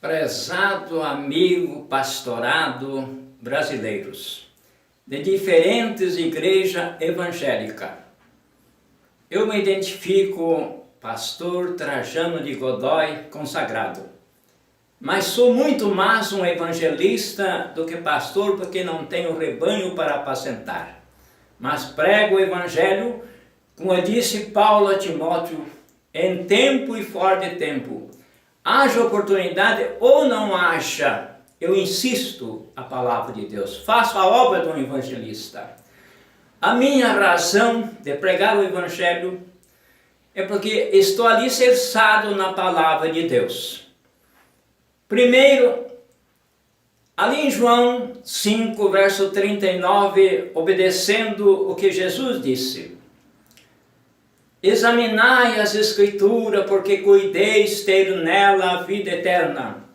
Prezado amigo pastorado brasileiros, de diferentes igrejas evangélicas, eu me identifico pastor Trajano de Godoy consagrado, mas sou muito mais um evangelista do que pastor, porque não tenho rebanho para apacentar, mas prego o evangelho, como disse Paulo a Timóteo, em tempo e fora de tempo. Haja oportunidade ou não haja, eu insisto a palavra de Deus, faço a obra de um evangelista. A minha razão de pregar o evangelho é porque estou alicerçado na palavra de Deus. Primeiro, ali em João 5, verso 39, obedecendo o que Jesus disse: examinai as Escrituras, porque cuideis ter nela a vida eterna,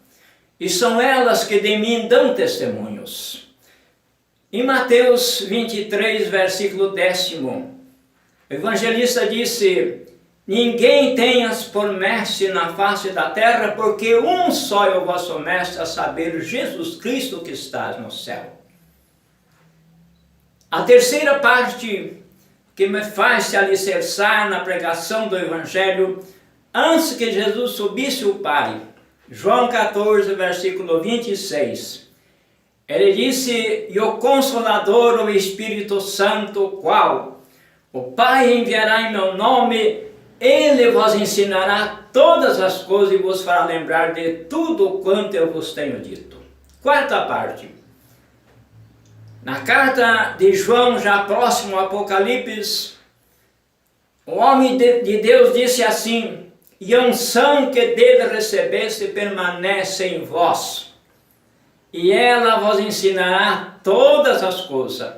e são elas que de mim dão testemunhos. Em Mateus 23, versículo 10, o evangelista disse: ninguém tenhas por mestre na face da terra, porque um só é o vosso mestre, a saber, Jesus Cristo que está no céu. A terceira parte que me faz se alicerçar na pregação do Evangelho, antes que Jesus subisse o Pai, João 14, versículo 26, ele disse: e o Consolador, o Espírito Santo, o qual o Pai enviará em meu nome, ele vos ensinará todas as coisas e vos fará lembrar de tudo quanto eu vos tenho dito. Quarta parte. Na carta de João, já próximo ao Apocalipse, o homem de Deus disse assim: e a unção que dele recebeste permanece em vós, e ela vos ensinará todas as coisas.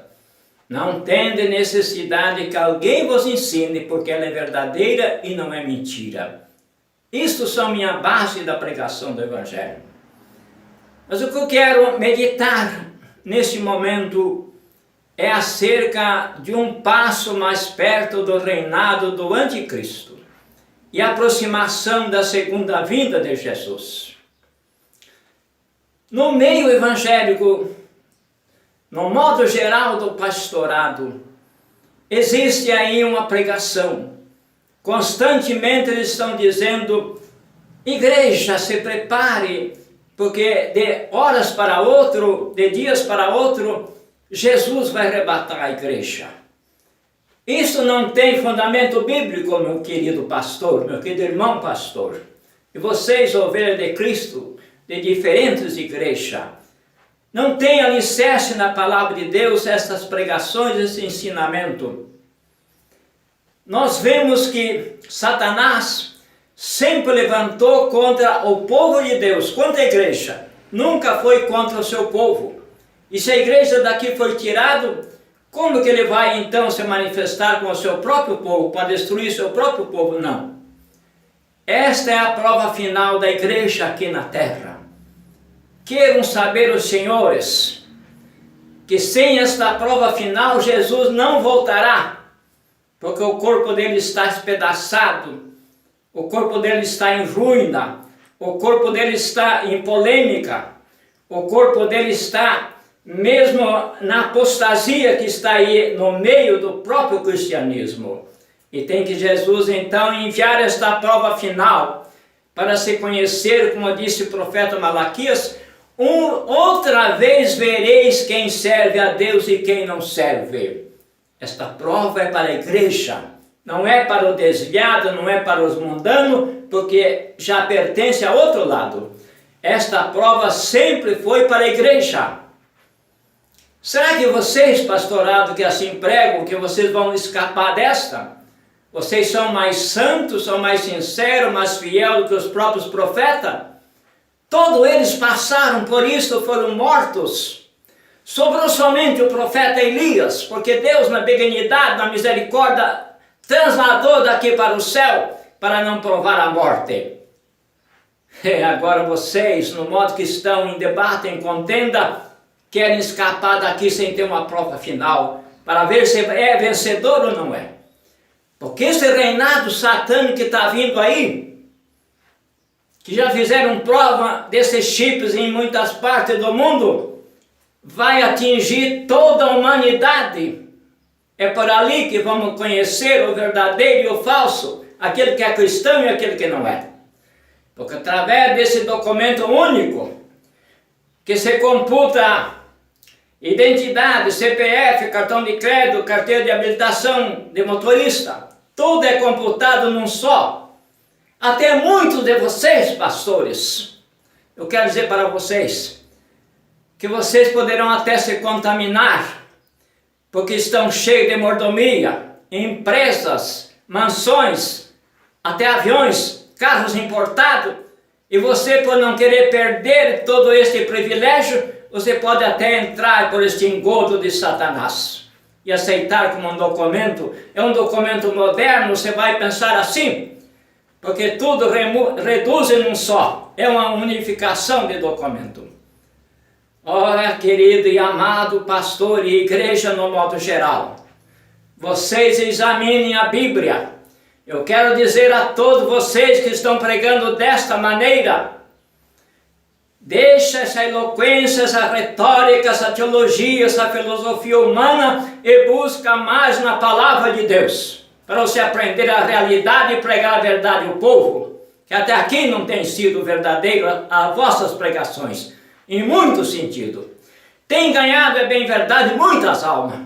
Não tende necessidade que alguém vos ensine, porque ela é verdadeira e não é mentira. Isto são minha base da pregação do Evangelho. Mas o que eu quero meditar neste momento é acerca de um passo mais perto do reinado do anticristo e a aproximação da segunda vinda de Jesus. No meio evangélico, no modo geral do pastorado, existe aí uma pregação. Constantemente eles estão dizendo: igreja, se prepare, porque de horas para outro, de dias para outro, Jesus vai arrebatar a igreja. Isso não tem fundamento bíblico, meu querido pastor, meu querido irmão pastor. E vocês, ovelhas de Cristo, de diferentes igrejas, não tem alicerce na palavra de Deus essas pregações, esse ensinamento. Nós vemos que Satanás sempre levantou contra o povo de Deus, contra a igreja. Nunca foi contra o seu povo. E se a igreja daqui foi tirada, como que ele vai então se manifestar com o seu próprio povo, para destruir seu próprio povo? Não. Esta é a prova final da igreja aqui na terra. Queiram saber os senhores, que sem esta prova final Jesus não voltará, porque o corpo dele está espedaçado, o corpo dele está em ruína, o corpo dele está em polêmica, o corpo dele está mesmo na apostasia que está aí no meio do próprio cristianismo. E tem que Jesus então enviar esta prova final para se conhecer, como disse o profeta Malaquias: outra vez vereis quem serve a Deus e quem não serve. Esta prova é para a igreja, não é para o desviado, não é para os mundanos, porque já pertence a outro lado. Esta prova sempre foi para a igreja. Será que vocês, pastorado, que assim pregam, que vocês vão escapar desta? Vocês são mais santos, são mais sinceros, mais fiéis do que os próprios profetas? Todos eles passaram por isso, foram mortos. Sobrou somente o profeta Elias, porque Deus, na benignidade, na misericórdia, trasladou daqui para o céu, para não provar a morte. E agora vocês, no modo que estão em debate, em contenda, querem escapar daqui sem ter uma prova final, para ver se é vencedor ou não é. Porque esse reinado satânico que está vindo aí, que já fizeram prova desses chips em muitas partes do mundo, vai atingir toda a humanidade. É por ali que vamos conhecer o verdadeiro e o falso, aquele que é cristão e aquele que não é. Porque através desse documento único, que se computa identidade, CPF, cartão de crédito, carteira de habilitação de motorista, tudo é computado num só. Até muitos de vocês, pastores, eu quero dizer para vocês, que vocês poderão até se contaminar, porque estão cheios de mordomia, empresas, mansões, até aviões, carros importados, e você, por não querer perder todo este privilégio, você pode até entrar por este engodo de Satanás e aceitar como um documento, é um documento moderno, você vai pensar assim, porque tudo reduz em um só, é uma unificação de documento. Ora, querido e amado pastor e igreja no modo geral, vocês examinem a Bíblia. Eu quero dizer a todos vocês que estão pregando desta maneira, deixa essa eloquência, essa retórica, essa teologia, essa filosofia humana e busca mais na palavra de Deus, para você aprender a realidade e pregar a verdade ao povo, que até aqui não tem sido verdadeiro as vossas pregações, em muito sentido. Tem ganhado, é bem verdade, muitas almas,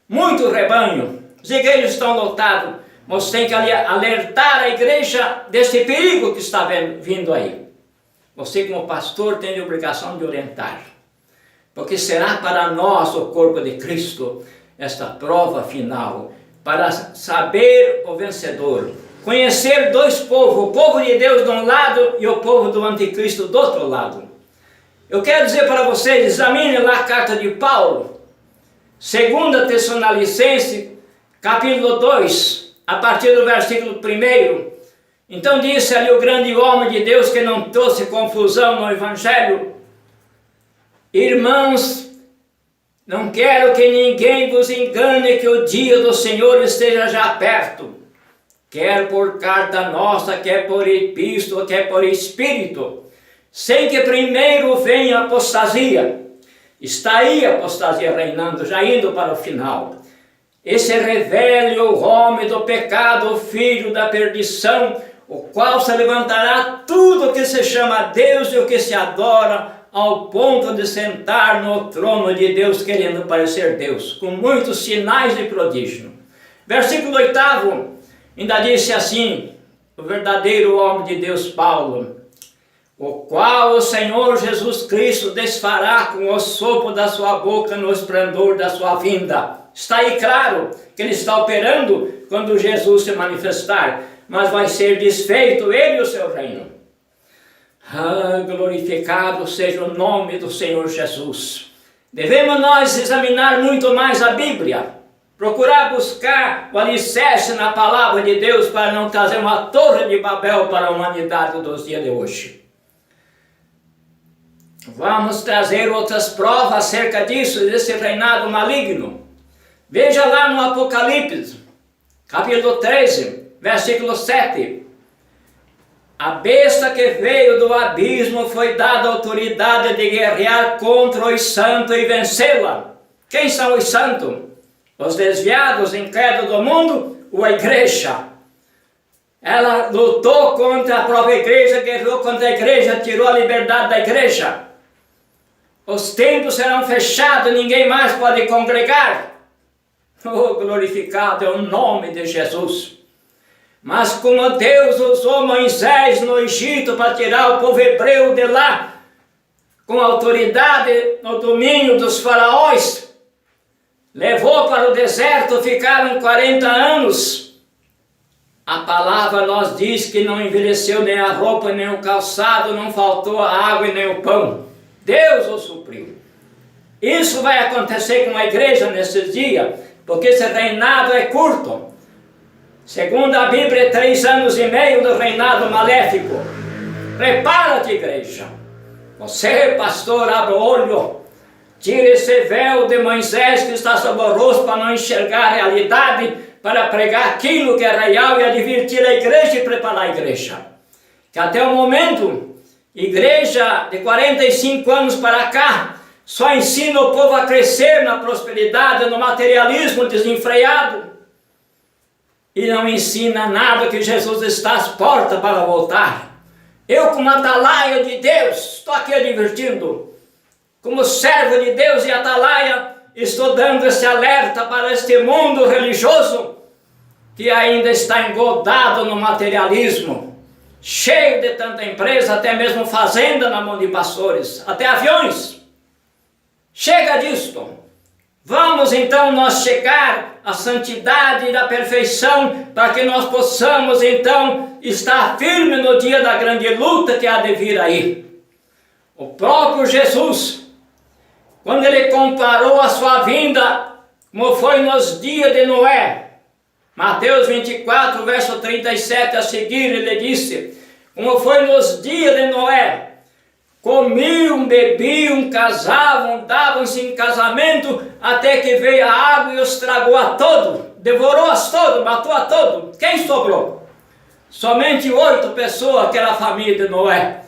muito rebanho, as igrejas estão lotadas, mas tem que alertar a igreja desse perigo que está vindo aí. Você como pastor tem a obrigação de orientar, porque será para nós, o corpo de Cristo, esta prova final, para saber o vencedor, conhecer dois povos, o povo de Deus de um lado e o povo do anticristo do outro lado. Eu quero dizer para vocês, examine lá a carta de Paulo, 2 Tessalonicenses, capítulo 2, a partir do versículo 1. Então disse ali o grande homem de Deus que não trouxe confusão no Evangelho: irmãos, não quero que ninguém vos engane que o dia do Senhor esteja já perto, quer por carta nossa, quer por epístola, quer por espírito, sem que primeiro venha a apostasia. Está aí a apostasia reinando, já indo para o final. E se revele o homem do pecado, o filho da perdição, o qual se levantará tudo o que se chama Deus e o que se adora, ao ponto de sentar no trono de Deus, querendo parecer Deus, com muitos sinais de prodígio. Versículo 8, ainda disse assim, o verdadeiro homem de Deus, Paulo: o qual o Senhor Jesus Cristo desfará com o sopro da sua boca no esplendor da sua vinda. Está aí claro que ele está operando quando Jesus se manifestar, mas vai ser desfeito ele e o seu reino. Glorificado seja o nome do Senhor Jesus. Devemos nós examinar muito mais a Bíblia, procurar buscar o alicerce na palavra de Deus para não trazer uma torre de Babel para a humanidade dos dias de hoje. Vamos trazer outras provas acerca disso, desse reinado maligno. Veja lá no Apocalipse, capítulo 13, versículo 7. A besta que veio do abismo foi dada a autoridade de guerrear contra os santos e vencê-la. Quem são os santos? Os desviados, incrédulos do mundo, ou a igreja? Ela lutou contra a própria igreja, guerreou contra a igreja, tirou a liberdade da igreja. Os templos serão fechados, ninguém mais pode congregar. Oh, glorificado é o nome de Jesus. Mas como Deus usou Moisés no Egito para tirar o povo hebreu de lá, com autoridade no domínio dos faraós, levou para o deserto, ficaram 40 anos. A palavra nos diz que não envelheceu nem a roupa, nem o calçado, não faltou a água e nem o pão. Deus o supriu. Isso vai acontecer com a igreja nesses dias, porque esse reinado é curto. Segundo a Bíblia, 3 anos e meio do reinado maléfico. Prepara-te, igreja. Você, pastor, abra o olho. Tire esse véu de Moisés que está sob o rosto para não enxergar a realidade, para pregar aquilo que é real e advertir a igreja e preparar a igreja. que até o momento, igreja de 45 anos para cá, só ensina o povo a crescer na prosperidade, no materialismo desenfreado, e não ensina nada que Jesus está às portas para voltar. Eu, como atalaia de Deus, estou aqui advertindo, como servo de Deus e atalaia, estou dando esse alerta para este mundo religioso que ainda está engodado no materialismo, cheio de tanta empresa, até mesmo fazenda na mão de pastores, até aviões. Chega disto. Vamos então nós chegar à santidade e à perfeição, para que nós possamos então estar firme no dia da grande luta que há de vir aí. O próprio Jesus, quando ele comparou a sua vinda, como foi nos dias de Noé, Mateus 24, verso 37 a seguir, ele disse, como foi nos dias de Noé, comiam, bebiam, casavam, davam-se em casamento, até que veio a água e os tragou a todos, devorou-as todos, matou a todos. Quem sobrou? Somente 8 pessoas, aquela família de Noé,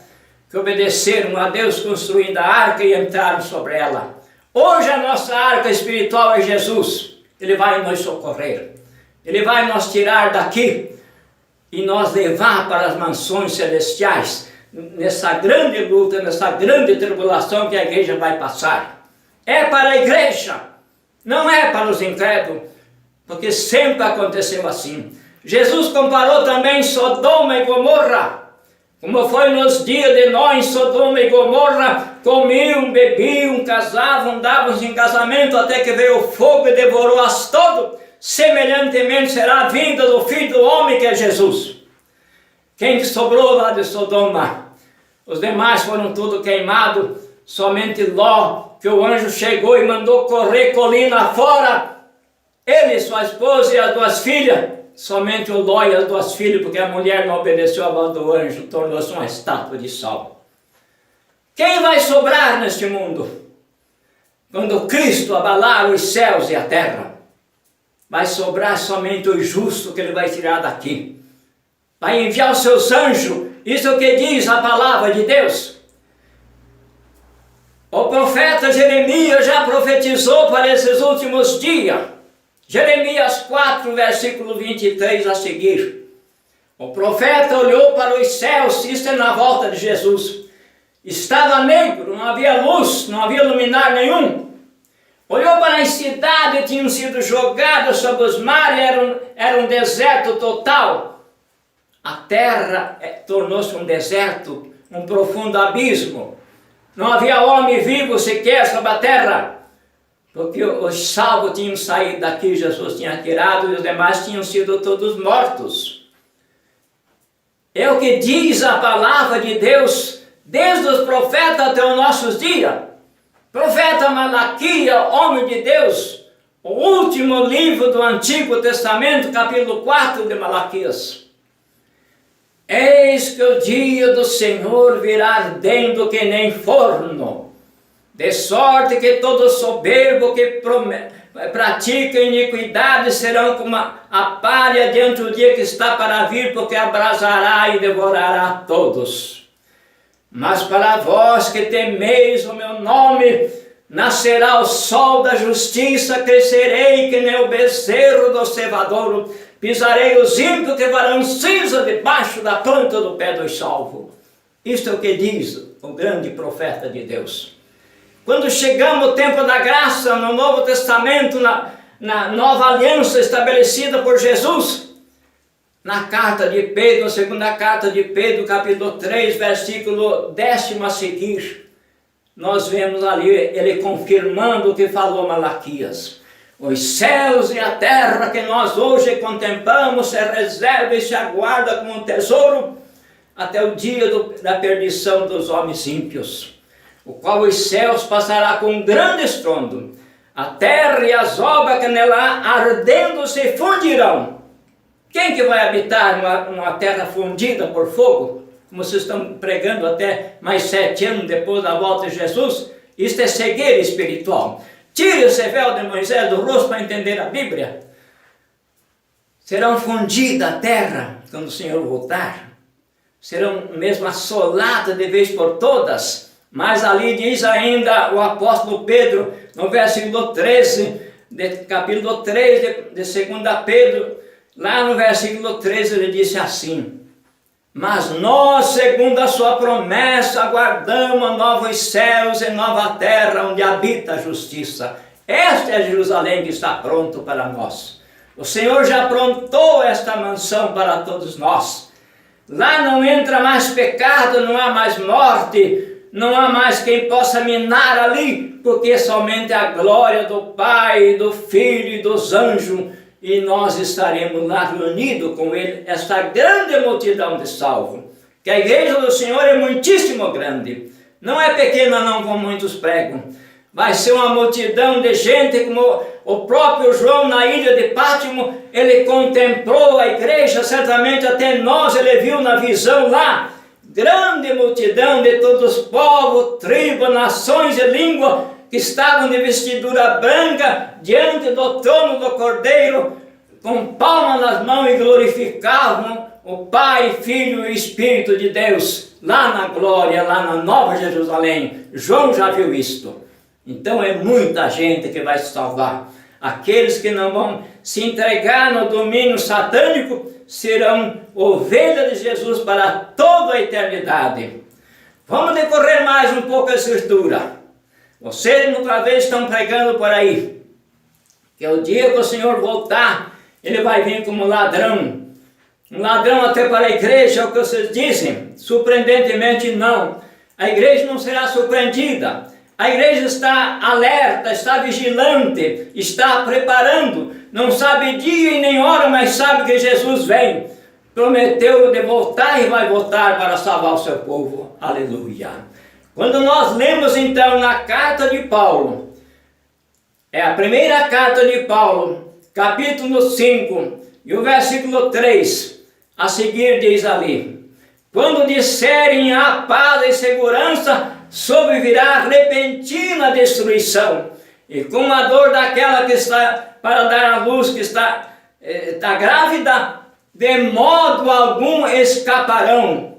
que obedeceram a Deus construindo a arca e entraram sobre ela. Hoje a nossa arca espiritual é Jesus. Ele vai nos socorrer. Ele vai nos tirar daqui e nos levar para as mansões celestiais, nessa grande luta, nessa grande tribulação que a igreja vai passar. É para a igreja, não é para os incrédulos, porque sempre aconteceu assim. Jesus comparou também Sodoma e Gomorra, como foi nos dias de Noé, em Sodoma e Gomorra, comiam, bebiam, casavam, davam-se em casamento, até que veio o fogo e devorou-as todo. Semelhantemente será a vinda do Filho do Homem, que é Jesus. Quem que sobrou lá de Sodoma? Os demais foram tudo queimados, somente Ló, que o anjo chegou e mandou correr colina fora, ele, sua esposa e as 2 filhas, somente o Ló e as 2 filhas, porque a mulher não obedeceu a voz do anjo, tornou-se uma estátua de sal. Quem vai sobrar neste mundo? Quando Cristo abalar os céus e a terra, vai sobrar somente o justo, que ele vai tirar daqui. Vai enviar os seus anjos. Isso é o que diz a palavra de Deus. O profeta Jeremias já profetizou para esses últimos dias. Jeremias 4, versículo 23 a seguir. O profeta olhou para os céus, isso é na volta de Jesus. Estava negro, não havia luz, não havia luminar nenhum. Olhou para as cidades, tinham sido jogadas sobre os mares, era um deserto total. A terra tornou-se um deserto, um profundo abismo. Não havia homem vivo sequer sobre a terra, porque os salvos tinham saído daqui, Jesus tinha tirado, e os demais tinham sido todos mortos. É o que diz a palavra de Deus, desde os profetas até os nossos dias. Profeta Malaquias, homem de Deus, o último livro do Antigo Testamento, capítulo 4 de Malaquias. Eis que o dia do Senhor virá ardendo que nem forno, de sorte que todo soberbo que pratica iniquidade serão como a palha diante do dia que está para vir, porque abrasará e devorará a todos. Mas para vós que temeis o meu nome, nascerá o sol da justiça, crescerei que nem o bezerro do cevadouro, pisarei os ímpios que farão cinza debaixo da planta do pé dos salvos. Isto é o que diz o grande profeta de Deus. Quando chegamos ao tempo da graça, no Novo Testamento, na nova aliança estabelecida por Jesus, na carta de Pedro, na segunda carta de Pedro, capítulo 3, versículo 10 a seguir, nós vemos ali ele confirmando o que falou Malaquias. Os céus e a terra que nós hoje contemplamos se reserva e se aguarda como um tesouro até o dia da perdição dos homens ímpios, o qual os céus passará com um grande estrondo, a terra e as obras que nela ardendo se fundirão. Quem que vai habitar numa terra fundida por fogo? Como vocês estão pregando até mais 7 anos depois da volta de Jesus, isto é cegueira espiritual. Tire esse véu de Moisés do rosto para entender a Bíblia. Serão fundidas a terra quando o Senhor voltar. serão mesmo assoladas de vez por todas. Mas ali diz ainda o apóstolo Pedro, no versículo 13, capítulo 3 de 2 Pedro, lá no versículo 13 ele disse assim: mas nós, segundo a sua promessa, aguardamos novos céus e nova terra, onde habita a justiça. Esta é Jerusalém que está pronto para nós. O Senhor já aprontou esta mansão para todos nós. Lá não entra mais pecado, não há mais morte, não há mais quem possa minar ali, porque somente a glória do Pai, do Filho e dos anjos, e nós estaremos lá reunidos com Ele, esta grande multidão de salvos. Que a igreja do Senhor é muitíssimo grande, não é pequena não, como muitos pregam. Vai ser uma multidão de gente, como o próprio João na ilha de Pátimo, ele contemplou a igreja, certamente até nós ele viu na visão lá, grande multidão de todos os povos, tribos, nações e línguas, que estavam de vestidura branca, diante do trono do Cordeiro, com palmas nas mãos e glorificavam o Pai, Filho e Espírito de Deus, lá na glória, lá na Nova Jerusalém. João já viu isto. Então é muita gente que vai se salvar. Aqueles que não vão se entregar no domínio satânico serão ovelhas de Jesus para toda a eternidade. Vamos decorrer mais um pouco a Escritura. Vocês outra vez estão pregando por aí que o dia que o Senhor voltar, Ele vai vir como ladrão. Um ladrão até para a igreja, é o que vocês dizem. Surpreendentemente não. A igreja não será surpreendida. A igreja está alerta, está vigilante, está preparando. Não sabe dia e nem hora, mas sabe que Jesus vem. Prometeu de voltar e vai voltar para salvar o seu povo. Aleluia. Quando nós lemos então na carta de Paulo, é a primeira carta de Paulo, capítulo 5, e o versículo 3, a seguir diz ali: quando disserem a paz e segurança, sobrevirá repentina destruição, e com a dor daquela que está para dar à luz, que está grávida, de modo algum escaparão.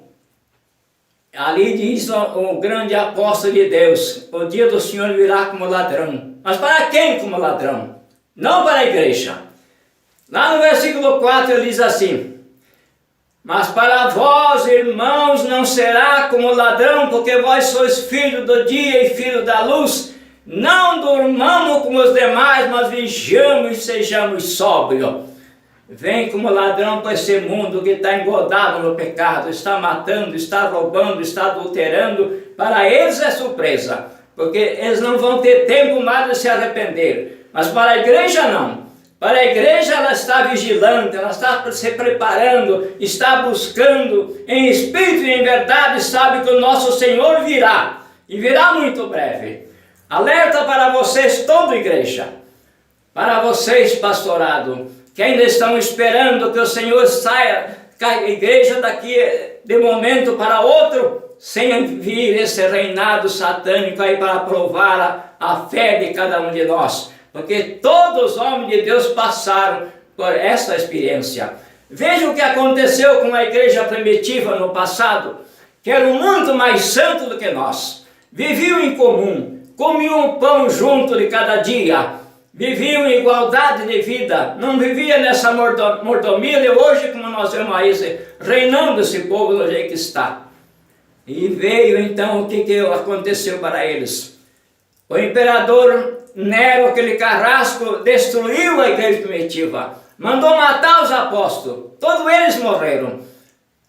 Ali diz o grande apóstolo de Deus: o dia do Senhor virá como ladrão. Mas para quem como ladrão? Não para a igreja. Lá no versículo 4 ele diz assim: mas para vós, irmãos, não será como ladrão, porque vós sois filhos do dia e filhos da luz. Não dormamos como os demais, mas vigiamos e sejamos sóbrios. Vem como ladrão para esse mundo que está engodado no pecado, está matando, está roubando, está adulterando. Para eles é surpresa, porque eles não vão ter tempo mais de se arrepender. Mas para a igreja não. Para a igreja ela está vigilante, ela está se preparando, está buscando em espírito e em verdade, sabe que o nosso Senhor virá, e virá muito breve. Alerta para vocês, toda a igreja, para vocês, pastorado, que ainda estão esperando que o Senhor saia, que a igreja daqui de momento para outro, sem vir esse reinado satânico aí para provar a fé de cada um de nós. Porque todos os homens de Deus passaram por essa experiência. Veja o que aconteceu com a igreja primitiva no passado, que eram muito mais santos do que nós. Viviam em comum, comiam pão junto de cada dia, viviam em igualdade de vida, não viviam nessa mordomia de hoje, como nós vemos aí, reinando esse povo do jeito que está. E veio então o que aconteceu para eles. O imperador Nero, aquele carrasco, destruiu a igreja primitiva, mandou matar os apóstolos, todos eles morreram,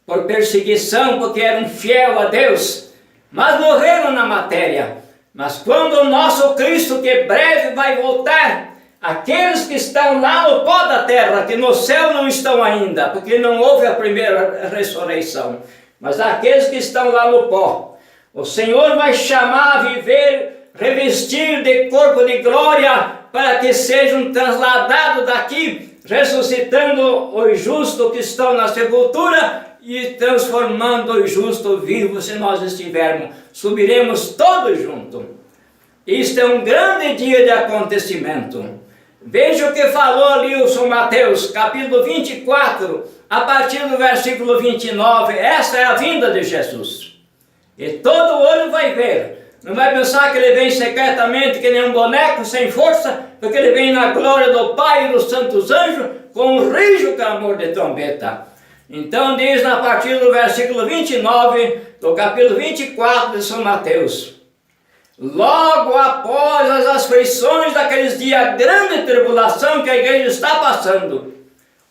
por perseguição, porque eram fiéis a Deus, mas morreram na matéria. Mas quando o nosso Cristo, que breve vai voltar, aqueles que estão lá no pó da terra, que no céu não estão ainda, porque não houve a primeira ressurreição, mas aqueles que estão lá no pó, o Senhor vai chamar a viver, revestir de corpo de glória, para que sejam transladados daqui, ressuscitando os justos que estão na sepultura e transformando os justos vivos, se nós estivermos. Subiremos todos juntos. Isto é um grande dia de acontecimento. Veja o que falou ali o São Mateus, capítulo 24, a partir do versículo 29. Esta é a vinda de Jesus. E todo olho vai ver. Não vai pensar que ele vem secretamente, que nem um boneco, sem força, porque ele vem na glória do Pai e dos santos anjos, com um rijo clamor de trombeta. Então diz a partir do versículo 29, do capítulo 24 de São Mateus: logo após as aflições daqueles dias, grande tribulação que a igreja está passando,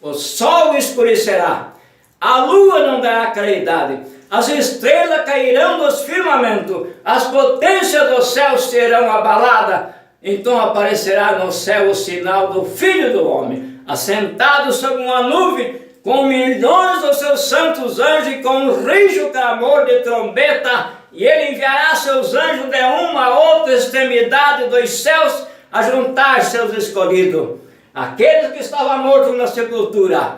o sol escurecerá, a lua não dará claridade, as estrelas cairão dos firmamentos, as potências do céu serão abaladas. Então aparecerá no céu o sinal do Filho do Homem, assentado sobre uma nuvem, com milhões dos seus santos anjos e com um rijo clamor de trombeta, e ele enviará seus anjos de uma a outra extremidade dos céus a juntar seus escolhidos. Aqueles que estavam mortos na sepultura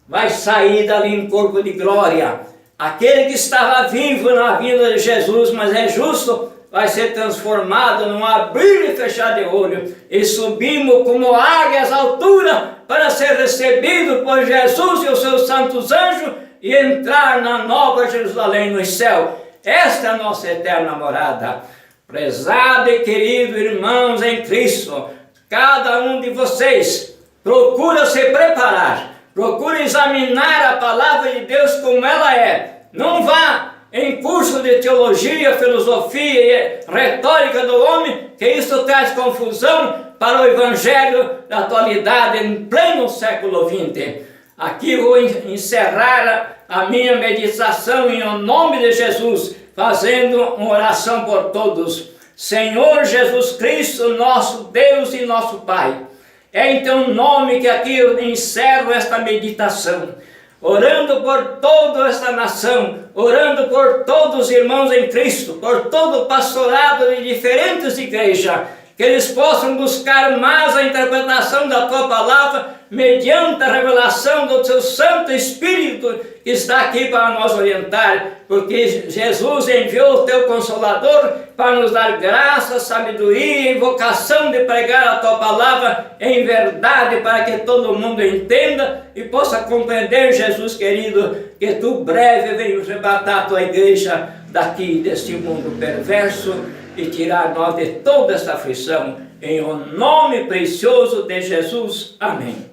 vai sair dali em corpo de glória. Aquele que estava vivo na vinda de Jesus, mas é justo, vai ser transformado num abrir e fechar de olho, e subimos como águias às alturas para ser recebido por Jesus e os seus santos anjos e entrar na nova Jerusalém no céu. Esta é a nossa eterna morada. Prezado e querido irmãos em Cristo, cada um de vocês procura se preparar, procura examinar a palavra de Deus como ela é. Não vá em curso de teologia, filosofia e retórica do homem, que isso traz confusão para o evangelho da atualidade em pleno século XX. Aqui vou encerrar a minha meditação em nome de Jesus, fazendo uma oração por todos. Senhor Jesus Cristo, nosso Deus e nosso Pai, é em teu nome que aqui eu encerro esta meditação, orando por toda esta nação, orando por todos os irmãos em Cristo, por todo o pastorado de diferentes igrejas, que eles possam buscar mais a interpretação da tua palavra, mediante a revelação do teu Santo Espírito, que está aqui para nos orientar, porque Jesus enviou o teu Consolador para nos dar graça, sabedoria e vocação de pregar a tua palavra em verdade, para que todo mundo entenda e possa compreender, Jesus querido, que tu breve vem arrebatar a tua igreja daqui deste mundo perverso e tirar nós de toda esta aflição, em o nome precioso de Jesus. Amém.